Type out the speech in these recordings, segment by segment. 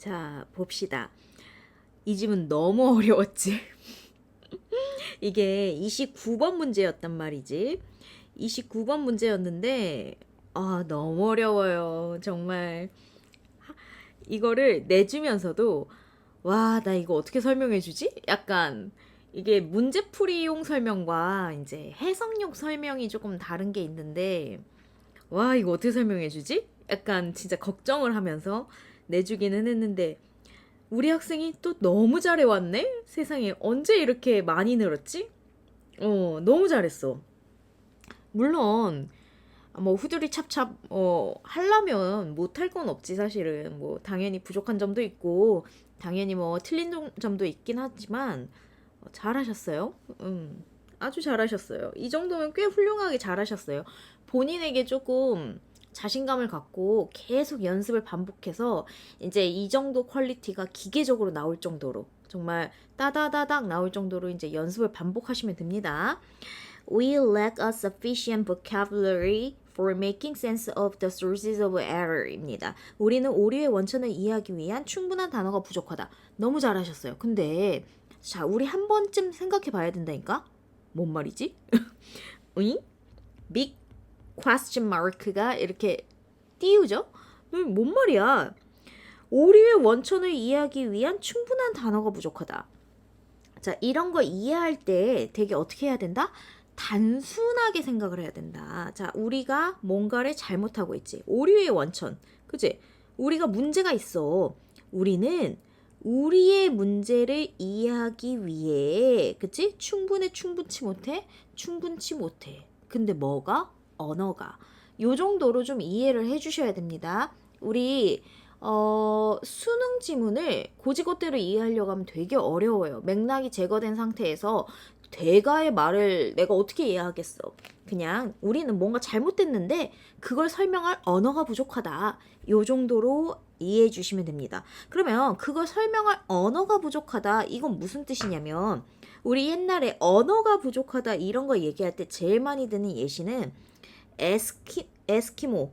자, 봅시다. 이 질문 너무 어려웠지? 이게 29번 문제였단 말이지. 29번 문제였는데, 너무 어려워요. 정말. 이거를 내주면서도, 와, 나 이거 어떻게 설명해 주지? 약간, 이게 문제풀이용 설명과 이제 해석용 설명이 조금 다른 게 있는데, 와, 이거 어떻게 설명해 주지? 약간 진짜 걱정을 하면서 내주기는 했는데, 우리 학생이 또 너무 잘해왔네? 세상에, 언제 이렇게 많이 늘었지? 너무 잘했어. 물론, 뭐, 후드리 찹찹, 하려면 못할 건 없지, 사실은. 뭐, 당연히 부족한 점도 있고, 당연히 뭐, 틀린 점도 있긴 하지만, 잘하셨어요. 아주 잘하셨어요. 이 정도면 꽤 훌륭하게 잘하셨어요. 본인에게 조금 자신감을 갖고 계속 연습을 반복해서 이제 이 정도 퀄리티가 기계적으로 나올 정도로 정말 따다다닥 나올 정도로 이제 연습을 반복하시면 됩니다. We lack a sufficient vocabulary for making sense of the sources of error입니다. 우리는 오류의 원천을 이해하기 위한 충분한 단어가 부족하다. 너무 잘하셨어요. 근데 자, 우리 한 번쯤 생각해 봐야 된다니까? 뭔 말이지? 응? big question mark가 이렇게 띄우죠? 뭔 말이야? 오류의 원천을 이해하기 위한 충분한 단어가 부족하다. 자, 이런 거 이해할 때 되게 어떻게 해야 된다? 단순하게 생각을 해야 된다. 자, 우리가 뭔가를 잘못하고 있지. 오류의 원천. 그치? 우리가 문제가 있어. 우리는 우리의 문제를 이해하기 위해, 그치? 충분치 못해? 충분치 못해. 근데 뭐가? 언어가. 요 정도로 좀 이해를 해주셔야 됩니다. 우리 수능 지문을 고지것대로 이해하려고 하면 되게 어려워요. 맥락이 제거된 상태에서 대가의 말을 내가 어떻게 이해하겠어. 그냥 우리는 뭔가 잘못됐는데 그걸 설명할 언어가 부족하다. 요 정도로 이해해 주시면 됩니다. 그러면 그걸 설명할 언어가 부족하다. 이건 무슨 뜻이냐면 우리 옛날에 언어가 부족하다 이런 거 얘기할 때 제일 많이 드는 예시는 에스키모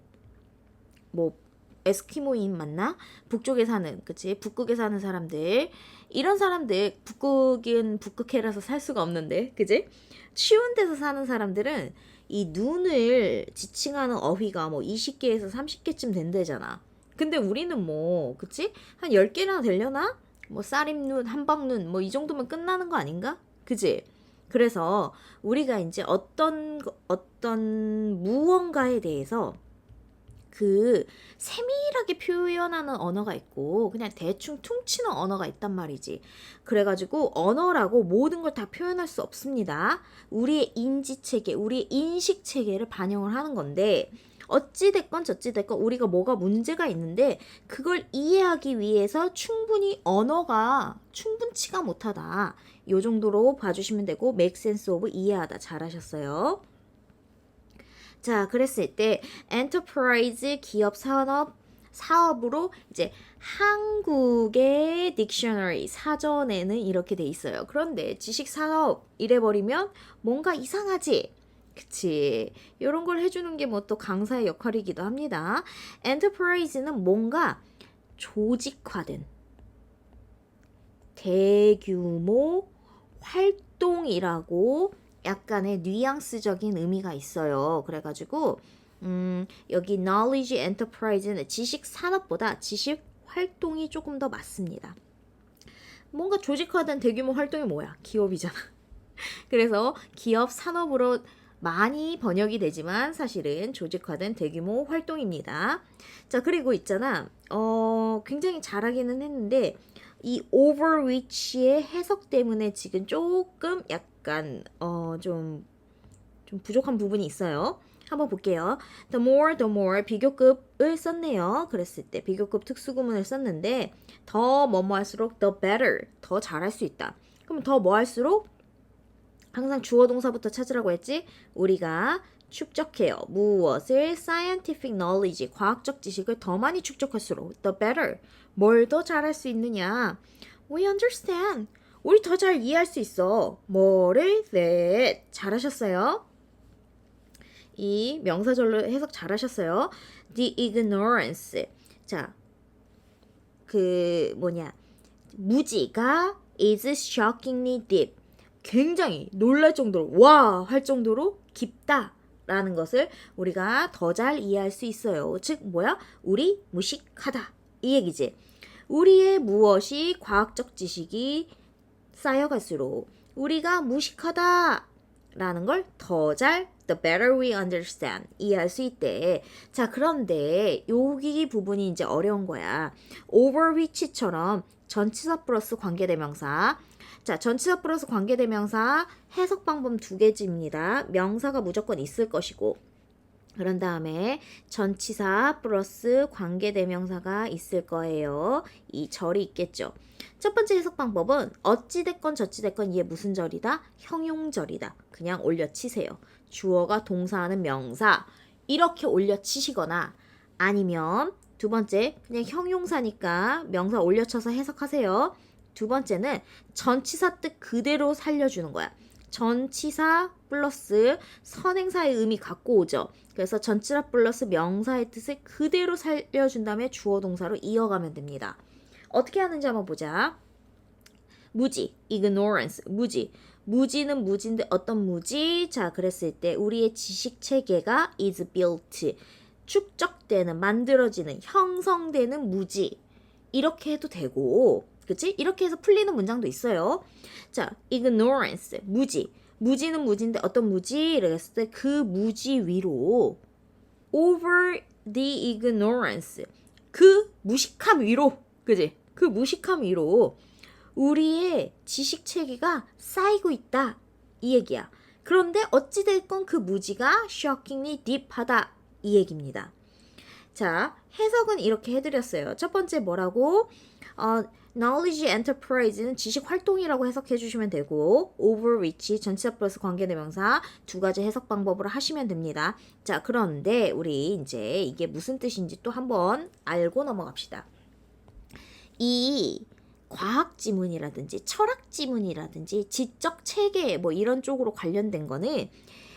뭐 에스키모인 맞나? 북쪽에 사는, 그치? 북극에 사는 사람들. 이런 사람들, 북극은 북극해라서 살 수가 없는데, 그치? 추운 데서 사는 사람들은 이 눈을 지칭하는 어휘가 뭐 20개에서 30개쯤 된대잖아. 근데 우리는 뭐, 그치? 한 10개나 되려나? 뭐 쌀입눈, 한방눈, 뭐 이 정도면 끝나는 거 아닌가? 그치? 그래서 우리가 이제 어떤 무언가에 대해서 그 세밀하게 표현하는 언어가 있고 그냥 대충 퉁치는 언어가 있단 말이지. 그래가지고 언어라고 모든 걸 다 표현할 수 없습니다. 우리의 인지체계, 우리의 인식체계를 반영을 하는 건데 어찌됐건 저찌됐건 우리가 뭐가 문제가 있는데 그걸 이해하기 위해서 충분히 언어가 충분치가 못하다. 요 정도로 봐주시면 되고 make sense of 이해하다 잘하셨어요. 자, 그랬을 때 enterprise 기업 사업으로 이제 한국의 딕셔너리 사전에는 이렇게 돼 있어요. 그런데 지식 산업 이래 버리면 뭔가 이상하지. 그치. 이런 걸 해주는 게 뭐 또 강사의 역할이기도 합니다. enterprise는 뭔가 조직화된 대규모 활동이라고 약간의 뉘앙스적인 의미가 있어요. 그래가지고 여기 knowledge enterprise는 지식 산업보다 지식 활동이 조금 더 맞습니다. 뭔가 조직화된 대규모 활동이 뭐야? 기업이잖아. 그래서 기업 산업으로 많이 번역이 되지만 사실은 조직화된 대규모 활동입니다. 자, 그리고 있잖아. 굉장히 잘하기는 했는데 이 overreach의 해석 때문에 지금 조금 약간 좀 부족한 부분이 있어요. 한번 볼게요. the more 비교급을 썼네요. 그랬을 때 비교급 특수구문을 썼는데 더 뭐뭐 할수록 the better 더 잘할 수 있다. 그럼 더 뭐 할수록 항상 주어 동사부터 찾으라고 했지? 우리가 축적해요. 무엇을 scientific knowledge, 과학적 지식을 더 많이 축적할수록 the better, 뭘 더 잘할 수 있느냐? We understand. 우리 더 잘 이해할 수 있어. 뭐를? that. 잘하셨어요. 이 명사절로 해석 잘하셨어요. The ignorance. 자, 무지가 is shockingly deep. 굉장히 놀랄 정도로 와 할 정도로 깊다라는 것을 우리가 더 잘 이해할 수 있어요. 즉 우리 무식하다 이 얘기지. 우리의 무엇이 과학적 지식이 쌓여갈수록 우리가 무식하다라는 걸 더 잘 the better we understand 이해할 수 있대. 자, 그런데 여기 부분이 이제 어려운 거야. over which처럼 전치사 플러스 관계대명사. 자, 전치사 플러스 관계대명사 해석 방법 두 개지입니다. 명사가 무조건 있을 것이고, 그런 다음에 전치사 플러스 관계대명사가 있을 거예요. 이 절이 있겠죠. 첫 번째 해석 방법은 어찌됐건 저찌됐건 이게 무슨 절이다? 형용절이다. 그냥 올려치세요. 주어가 동사하는 명사 이렇게 올려치시거나, 아니면 두 번째 그냥 형용사니까 명사 올려쳐서 해석하세요. 두 번째는 전치사 뜻 그대로 살려주는 거야. 전치사 플러스 선행사의 의미 갖고 오죠. 그래서 전치사 플러스 명사의 뜻을 그대로 살려준 다음에 주어 동사로 이어가면 됩니다. 어떻게 하는지 한번 보자. 무지, ignorance, 무지. 무지는 무지인데 어떤 무지? 자, 그랬을 때 우리의 지식 체계가 is built, 축적되는, 만들어지는, 형성되는 무지. 이렇게 해도 되고, 그치? 이렇게 해서 풀리는 문장도 있어요. 자, ignorance, 무지. 무지는 무지인데 어떤 무지? 이랬을 때 그 무지 위로 over the ignorance, 그 무식함 위로, 그치? 그 무식함 위로 우리의 지식 체계가 쌓이고 있다. 이 얘기야. 그런데 어찌됐건 그 무지가 shockingly deep하다. 이 얘기입니다. 자, 해석은 이렇게 해드렸어요. 첫 번째 뭐라고? knowledge enterprise는 지식 활동이라고 해석해 주시면 되고, over which 전치사 플러스 관계대명사 두 가지 해석 방법으로 하시면 됩니다. 자, 그런데 우리 이제 이게 무슨 뜻인지 또 한번 알고 넘어갑시다. 이 과학 지문이라든지 철학 지문이라든지 지적 체계 뭐 이런 쪽으로 관련된 거는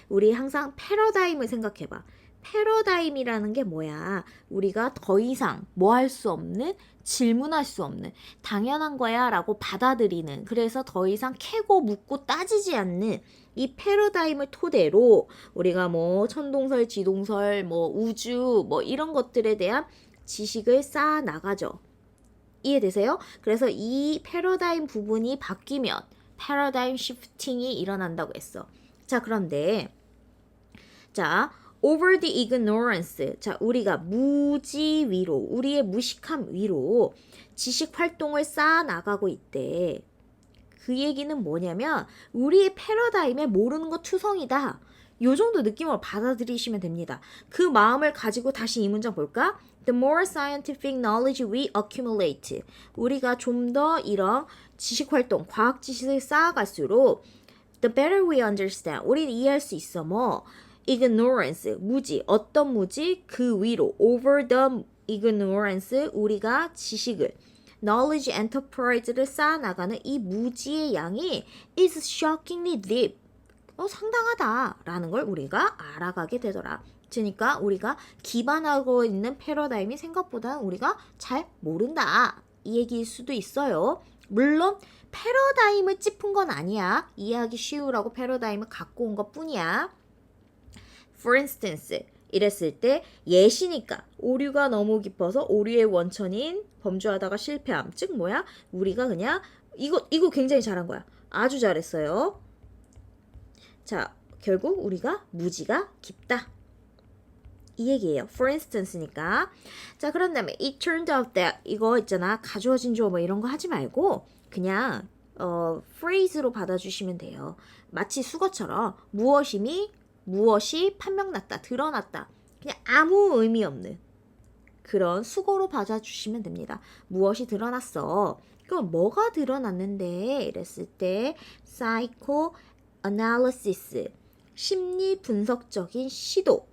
우리 항상 패러다임을 생각해봐. 패러다임이라는 게 뭐야? 우리가 더 이상 뭐 할 수 없는, 질문할 수 없는, 당연한 거야 라고 받아들이는, 그래서 더 이상 캐고 묻고 따지지 않는 이 패러다임을 토대로 우리가 뭐 천동설, 지동설, 뭐 우주 뭐 이런 것들에 대한 지식을 쌓아 나가죠. 이해되세요? 그래서 이 패러다임 부분이 바뀌면 패러다임 시프팅이 일어난다고 했어. 자, 그런데 자, over the ignorance. 자, 우리가 무지 위로, 우리의 무식함 위로 지식 활동을 쌓아 나가고 있대. 그 얘기는 뭐냐면 우리의 패러다임에 모르는 거 투성이다. 요 정도 느낌으로 받아들이시면 됩니다. 그 마음을 가지고 다시 이 문장 볼까? The more scientific knowledge we accumulate. 우리가 좀 더 이런 지식 활동, 과학 지식을 쌓아갈수록 the better we understand. 우리는 이해할 수 있어. 뭐 ignorance, 무지. 어떤 무지? 그 위로 over the ignorance. 우리가 지식을 knowledge enterprise를 쌓아나가는 이 무지의 양이 is shockingly deep. 상당하다라는 걸 우리가 알아가게 되더라. 그러니까 우리가 기반하고 있는 패러다임이 생각보다 우리가 잘 모른다. 이 얘기일 수도 있어요. 물론 패러다임을 짚은 건 아니야. 이해하기 쉬우라고 패러다임을 갖고 온 것 뿐이야. For instance, 이랬을 때 예시니까 오류가 너무 깊어서 오류의 원천인 범주하다가 실패함. 즉 뭐야? 우리가 그냥 이거 굉장히 잘한 거야. 아주 잘했어요. 자, 결국 우리가 무지가 깊다. 이 얘기예요. For instance니까. 자, 그런 다음에 it turned out that 이거 있잖아. 가주어진 주어 뭐 이런 거 하지 말고 그냥 phrase로 받아주시면 돼요. 마치 수거처럼 무엇이 판명났다, 드러났다. 그냥 아무 의미 없는 그런 수거로 받아주시면 됩니다. 무엇이 드러났어. 그럼 뭐가 드러났는데 이랬을 때 psychoanalysis, 심리 분석적인 시도.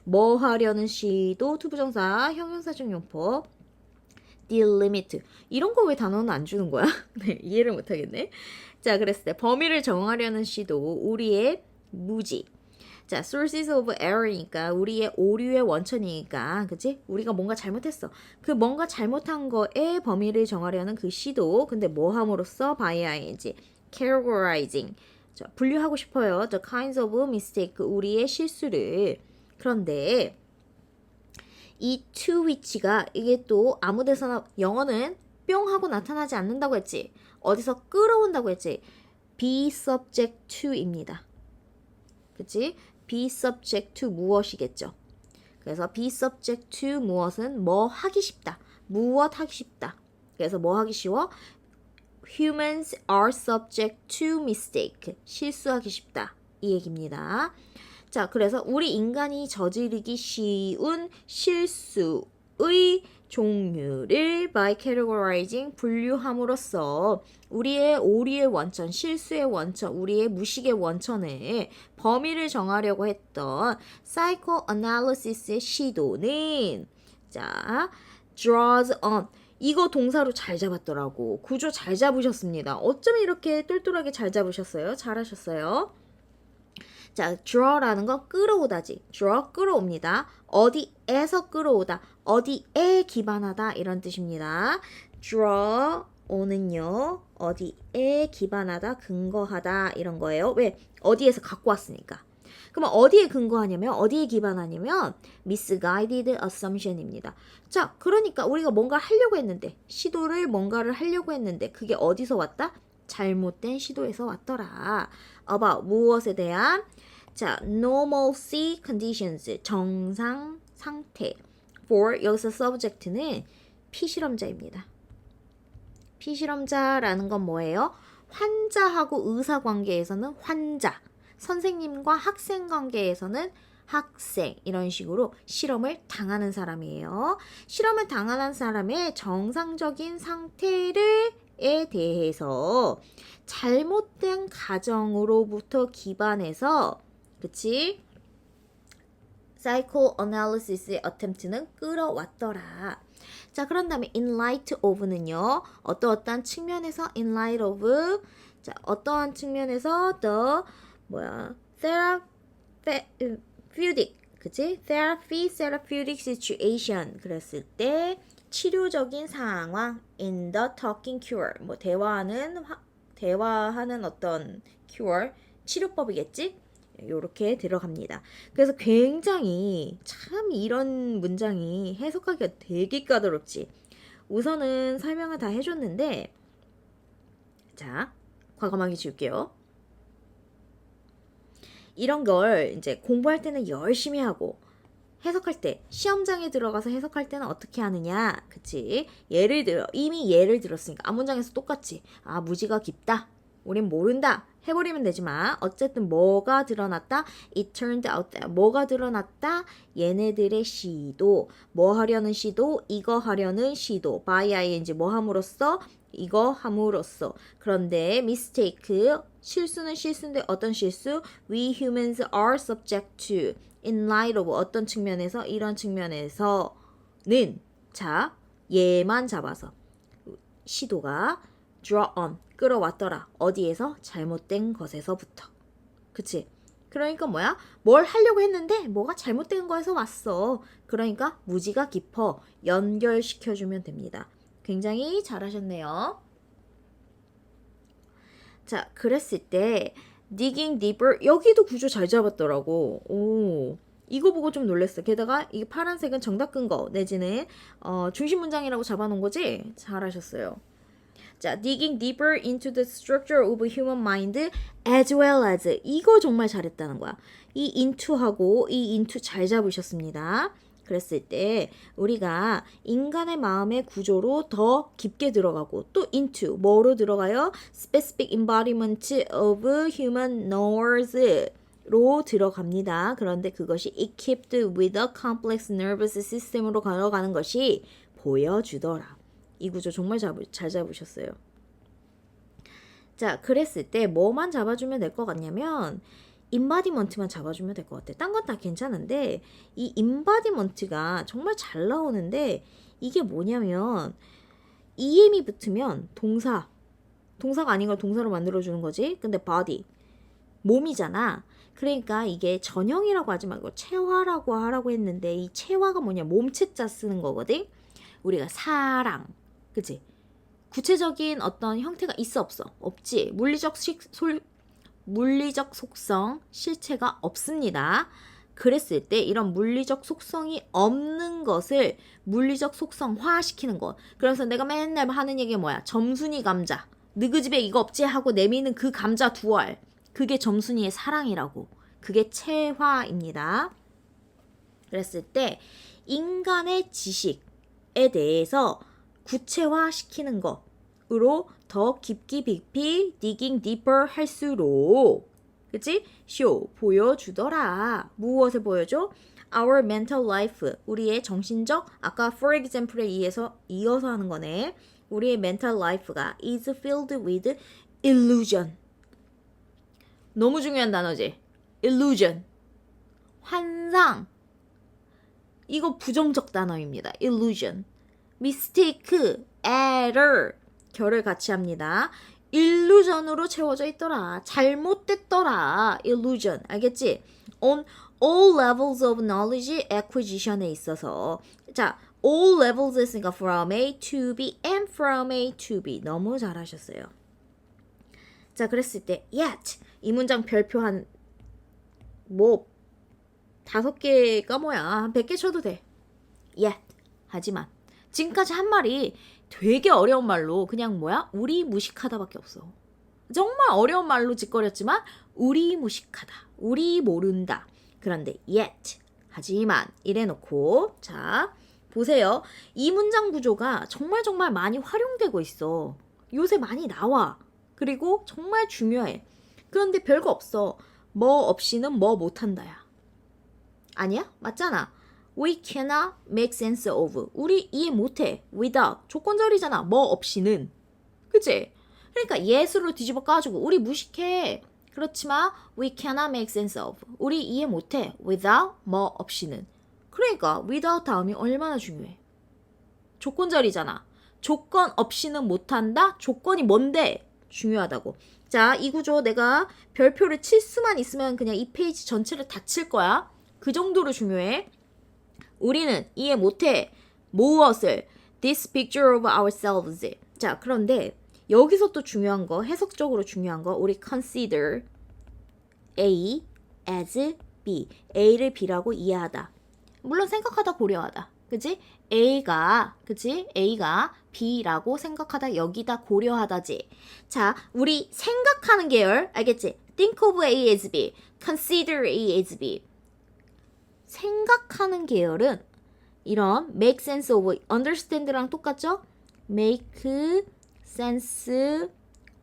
뭐 하려는 시도, 투부정사, 형용사적 용법, delimit. 이런 거 왜 단어는 안 주는 거야? 네, 이해를 못하겠네. 자, 그랬을 때 범위를 정하려는 시도, 우리의 무지. 자, sources of error니까 우리의 오류의 원천이니까, 그치? 우리가 뭔가 잘못했어. 그 뭔가 잘못한 거에 범위를 정하려는 그 시도. 근데 뭐 함으로써 by ing, categorizing. 자, 분류하고 싶어요. The kinds of mistake, 우리의 실수를. 그런데 이 to which가 이게 또 아무 데서나 영어는 뿅 하고 나타나지 않는다고 했지. 어디서 끌어온다고 했지. be subject to입니다. 그치? be subject to 무엇이겠죠. 그래서 be subject to 무엇은 뭐 하기 쉽다. 무엇 하기 쉽다. 그래서 뭐 하기 쉬워? Humans are subject to mistake. 실수하기 쉽다. 이 얘기입니다. 자, 그래서 우리 인간이 저지르기 쉬운 실수의 종류를 by categorizing 분류함으로써 우리의 오류의 원천, 실수의 원천, 우리의 무식의 원천에 범위를 정하려고 했던 psychoanalysis의 시도는 자, draws on 이거 동사로 잘 잡았더라고. 구조 잘 잡으셨습니다. 어쩜 이렇게 똘똘하게 잘 잡으셨어요? 잘하셨어요. 자, draw라는 건 끌어오다지. draw, 끌어옵니다. 어디에서 끌어오다. 어디에 기반하다 이런 뜻입니다. draw오는요. 어디에 기반하다, 근거하다 이런 거예요. 왜? 어디에서 갖고 왔으니까. 그러면 어디에 근거하냐면 어디에 기반하냐면 misguided assumption입니다. 자, 그러니까 우리가 뭔가 하려고 했는데 시도를 뭔가를 하려고 했는데 그게 어디서 왔다? 잘못된 시도에서 왔더라. about 무엇에 대한 자, normalcy conditions 정상 상태 for 여기서 subject는 피실험자입니다. 피실험자라는 건 뭐예요? 환자하고 의사 관계에서는 환자, 선생님과 학생 관계에서는 학생 이런 식으로 실험을 당하는 사람이에요. 실험을 당하는 사람의 정상적인 상태에 대해서 잘못된 가정으로부터 기반해서 그치? psychoanalysis의 attempt는 끌어왔더라. 자, 그런 다음에 in light of는요. 어떠한 측면에서 in light of 자, 어떠한 측면에서 the therapeutic 그치? therapeutic situation 그랬을 때 치료적인 상황 in the talking cure 뭐 대화하는 어떤 cure 치료법이겠지? 요렇게 들어갑니다. 그래서 굉장히 참 이런 문장이 해석하기가 되게 까다롭지. 우선은 설명을 다 해줬는데 자, 과감하게 지울게요. 이런 걸 이제 공부할 때는 열심히 하고 해석할 때 시험장에 들어가서 해석할 때는 어떻게 하느냐 그치? 예를 들어 이미 예를 들었으니까 앞문장에서 똑같이 아 무지가 깊다 우린 모른다 해버리면 되지만 어쨌든 뭐가 드러났다? It turned out that 뭐가 드러났다? 얘네들의 시도 뭐 하려는 시도? 이거 하려는 시도 by ing 뭐 함으로써? 이거 함으로써 그런데 mistake 실수는 실수인데 어떤 실수? We humans are subject to in light of 어떤 측면에서 이런 측면에서는 자 얘만 잡아서 시도가 draw on 끌어왔더라. 어디에서? 잘못된 것에서부터. 그치? 그러니까 뭐야? 뭘 하려고 했는데 뭐가 잘못된 거에서 왔어. 그러니까 무지가 깊어. 연결시켜주면 됩니다. 굉장히 잘하셨네요. 자, 그랬을 때 digging deeper 여기도 구조 잘 잡았더라고. 오, 이거 보고 좀 놀랐어. 게다가 이 파란색은 정답 근거 내지는 중심 문장이라고 잡아놓은 거지? 잘하셨어요. 자, digging deeper into the structure of human mind as well as 이거 정말 잘했다는 거야. 이 into하고 이 into 잘 잡으셨습니다. 그랬을 때 우리가 인간의 마음의 구조로 더 깊게 들어가고 또 into 뭐로 들어가요? specific embodiment of human knowers 로 들어갑니다. 그런데 그것이 equipped with a complex nervous system으로 걸어가는 것이 보여주더라. 이 구조 정말 잘 잡으셨어요. 자, 그랬을 때 뭐만 잡아주면 될 것 같냐면 인바디먼트만 잡아주면 될 것 같아. 딴 건 다 괜찮은데 이 인바디먼트가 정말 잘 나오는데 이게 뭐냐면 em이 붙으면 동사가 아닌 걸 동사로 만들어주는 거지. 근데 body 몸이잖아. 그러니까 이게 전형이라고 하지 말고 체화라고 하라고 했는데 이 체화가 뭐냐? 몸체자 쓰는 거거든. 우리가 사랑, 그치? 구체적인 어떤 형태가 있어 없어? 없지. 물리적 속성, 실체가 없습니다. 그랬을 때 이런 물리적 속성이 없는 것을 물리적 속성화 시키는 것. 그래서 내가 맨날 하는 얘기가 뭐야? 점순이 감자. 너희 집에 이거 없지? 하고 내미는 그 감자 두 알. 그게 점순이의 사랑이라고. 그게 체화입니다. 그랬을 때 인간의 지식에 대해서 구체화 시키는 것으로 더 깊이 digging deeper 할수록 그치? show 보여주더라. 무엇을 보여줘? Our mental life 우리의 정신적 아까 for example에 이어서 하는 거네. 우리의 mental life가 is filled with illusion. 너무 중요한 단어지. illusion. 환상. 이거 부정적 단어입니다. illusion. mistake, error. 결을 같이 합니다. illusion으로 채워져 있더라. 잘못됐더라. illusion. 알겠지? On all levels of knowledge acquisition에 있어서 자, all levels 했으니까 from A to B and from A to B. 너무 잘하셨어요. 자, 그랬을 때 yet 이 문장 별표 한 뭐 5개가 뭐야. 한 100개 쳐도 돼. yet. 하지만 지금까지 한 말이 되게 어려운 말로 그냥 뭐야? 우리 무식하다밖에 없어. 정말 어려운 말로 짓거렸지만 우리 무식하다. 우리 모른다. 그런데 yet. 하지만 이래놓고 자 보세요. 이 문장 구조가 정말 많이 활용되고 있어. 요새 많이 나와. 그리고 정말 중요해. 그런데 별거 없어. 뭐 없이는 뭐 못한다야. 아니야? 맞잖아. We cannot make sense of. 우리 이해 못해. without. 조건절이잖아. 뭐 없이는. 그치? 그러니까 yes로 뒤집어 까지고 우리 무식해. 그렇지만 we cannot make sense of. 우리 이해 못해. without. 뭐 없이는. 그러니까 without 다음이 얼마나 중요해. 조건절이잖아. 조건 없이는 못한다? 조건이 뭔데? 중요하다고. 자, 이 구조 내가 별표를 칠 수만 있으면 그냥 이 페이지 전체를 다 칠 거야. 그 정도로 중요해. 우리는 이해 못해. 무엇을? This picture of ourselves. 자, 그런데 여기서 또 중요한 거, 해석적으로 중요한 거, 우리 consider A as B. A를 B라고 이해하다. 물론 생각하다, 고려하다. 그치? 그치? A가 B라고 생각하다, 여기다, 고려하다지. 자, 우리 생각하는 계열, 알겠지? Think of A as B. Consider A as B. 생각하는 계열은 이런 make sense of, understand랑 똑같죠? make sense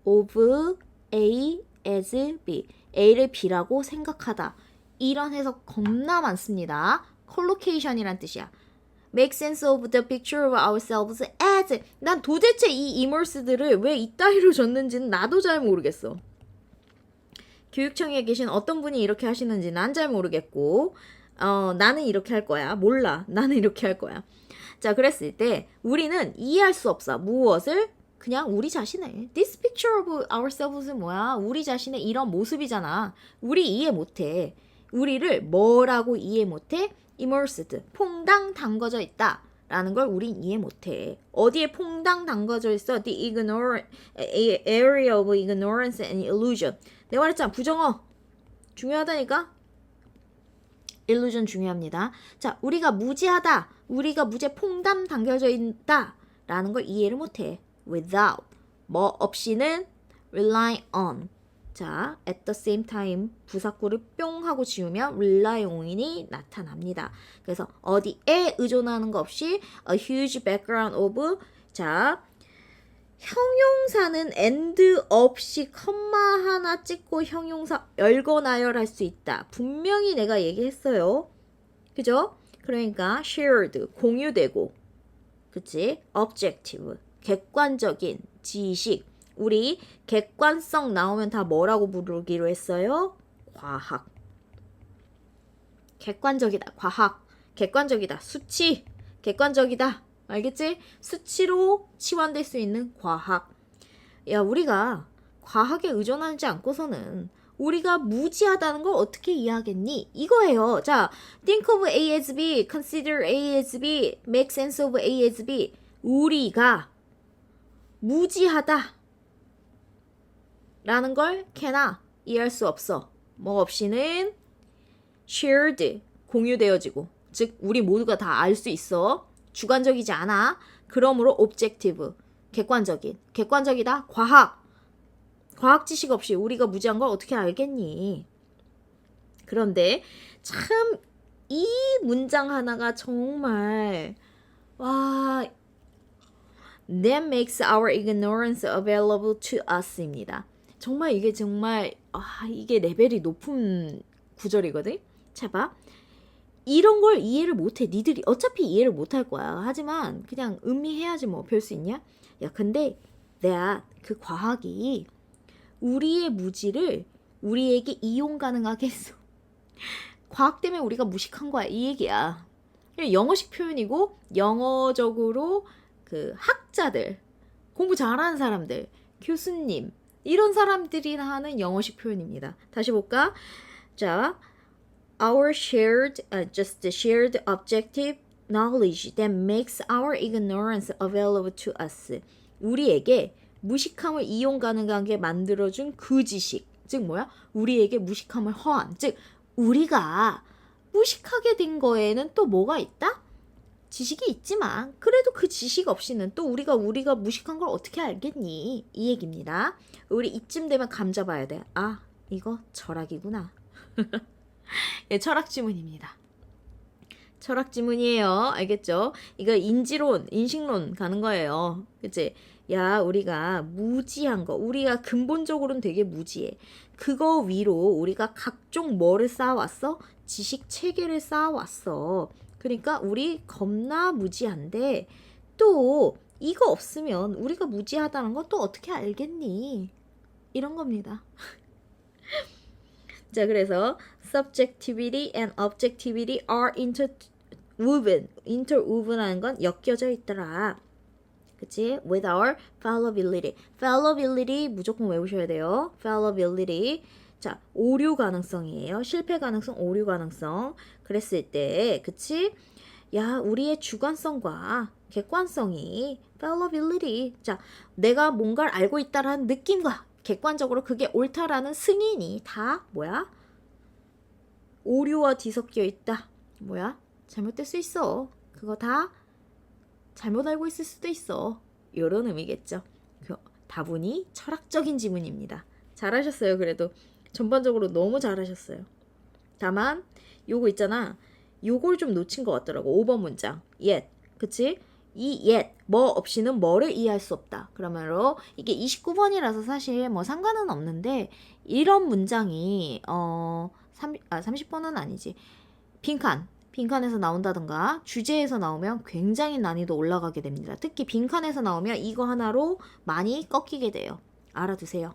of A as B. A를 B라고 생각하다. 이런 해석 겁나 많습니다. collocation이란 뜻이야. make sense of the picture of ourselves as. 난 도대체 이 이머스들을 왜 이따위로 줬는지는 나도 잘 모르겠어. 교육청에 계신 어떤 분이 이렇게 하시는지 난 잘 모르겠고 나는 이렇게 할 거야. 몰라. 나는 이렇게 할 거야. 자, 그랬을 때 우리는 이해할 수 없어. 무엇을? 그냥 우리 자신의 This picture of ourselves은 뭐야? 우리 자신의 이런 모습이잖아. 우리 이해 못해. 우리를 뭐라고 이해 못해? Immersed. 퐁당 담궈져 있다. 라는 걸 우린 이해 못해. 어디에 퐁당 담궈져 있어? The area of ignorance and illusion. 내가 말했잖아. 부정어. 중요하다니까? illusion 중요합니다. 자, 우리가 무지하다. 우리가 무지에 퐁당 담겨져 있다. 라는 걸 이해를 못해. without. 뭐 없이는 rely on. 자, at the same time 부사구를 뿅 하고 지우면 rely on이 나타납니다. 그래서 어디에 의존하는 거 없이 a huge background of. 자, 형용사는 and 없이 컴마 하나 찍고 형용사 열거나열할 수 있다. 분명히 내가 얘기했어요. 그죠? 그러니까 shared, 공유되고, 그치? objective, 객관적인 지식. 우리 객관성 나오면 다 뭐라고 부르기로 했어요? 과학. 객관적이다. 과학. 객관적이다. 수치. 객관적이다. 알겠지? 수치로 치환될 수 있는 과학. 야, 우리가 과학에 의존하지 않고서는 우리가 무지하다는 걸 어떻게 이해하겠니? 이거예요. 자, think of A as B, consider A as B, make sense of A as B. 우리가 무지하다 라는 걸 cannot 이해할 수 없어. 뭐 없이는 shared, 공유되어지고, 즉 우리 모두가 다 알 수 있어. 주관적이지 않아. 그러므로 objective, 객관적인. 객관적이다. 과학 지식 없이 우리가 무지한 걸 어떻게 알겠니? 그런데 참 이 문장 하나가 정말 와, that makes our ignorance available to us입니다. 정말 이게 정말 이게 레벨이 높은 구절이거든. 자 봐. 이런 걸 이해를 못해. 니들이 어차피 이해를 못할 거야. 하지만 그냥 음미해야지 뭐. 별 수 있냐? 야, 근데 내가 그 과학이 우리의 무지를 우리에게 이용 가능하게 했어. 과학 때문에 우리가 무식한 거야. 이 얘기야. 영어식 표현이고 영어적으로 그 학자들, 공부 잘하는 사람들, 교수님 이런 사람들이 하는 영어식 표현입니다. 다시 볼까? 자, our shared, just shared objective knowledge that makes our ignorance available to us. 우리에게 무식함을 이용 가능하게 만들어준 그 지식. 즉 뭐야? 우리에게 무식함을 허한. 즉 우리가 무식하게 된 거에는 또 뭐가 있다? 지식이 있지만 그래도 그 지식 없이는 또 우리가 무식한 걸 어떻게 알겠니? 이 얘기입니다. 우리 이쯤 되면 감 잡아야 돼. 아, 이거 철학이구나. 예, 철학 지문입니다. 철학 지문이에요. 알겠죠? 이거 인지론, 인식론 가는 거예요. 그치? 야, 우리가 무지한 거, 우리가 근본적으로는 되게 무지해. 그거 위로 우리가 각종 뭐를 쌓아왔어? 지식 체계를 쌓아왔어. 그러니까 우리 겁나 무지한데 또 이거 없으면 우리가 무지하다는 건 또 어떻게 알겠니? 이런 겁니다. 자, 그래서 subjectivity and objectivity are interwoven. interwoven하는 건 엮여져 있더라. 그치? With our fallibility. fallibility 무조건 외우셔야 돼요. fallibility. 자, 오류 가능성이에요. 실패 가능성, 오류 가능성. 그랬을 때, 그치? 야, 우리의 주관성과 객관성이 fallibility. 자, 내가 뭔가를 알고 있다라는 느낌과 객관적으로 그게 옳다라는 승인이 다 뭐야? 오류와 뒤섞여 있다. 뭐야? 잘못될 수 있어. 그거 다 잘못 알고 있을 수도 있어. 이런 의미겠죠. 다분히 철학적인 지문입니다. 잘하셨어요. 그래도 전반적으로 너무 잘하셨어요. 다만 요거 있잖아. 요걸 좀 놓친 것 같더라고. 5번 문장. yet. 그치? 이 yet. 뭐 없이는 뭐를 이해할 수 없다. 그러므로 이게 29번이라서 사실 뭐 상관은 없는데 이런 문장이 30번은 아니지. 빈칸에서 나온다든가 주제에서 나오면 굉장히 난이도 올라가게 됩니다. 특히 빈칸에서 나오면 이거 하나로 많이 꺾이게 돼요. 알아두세요.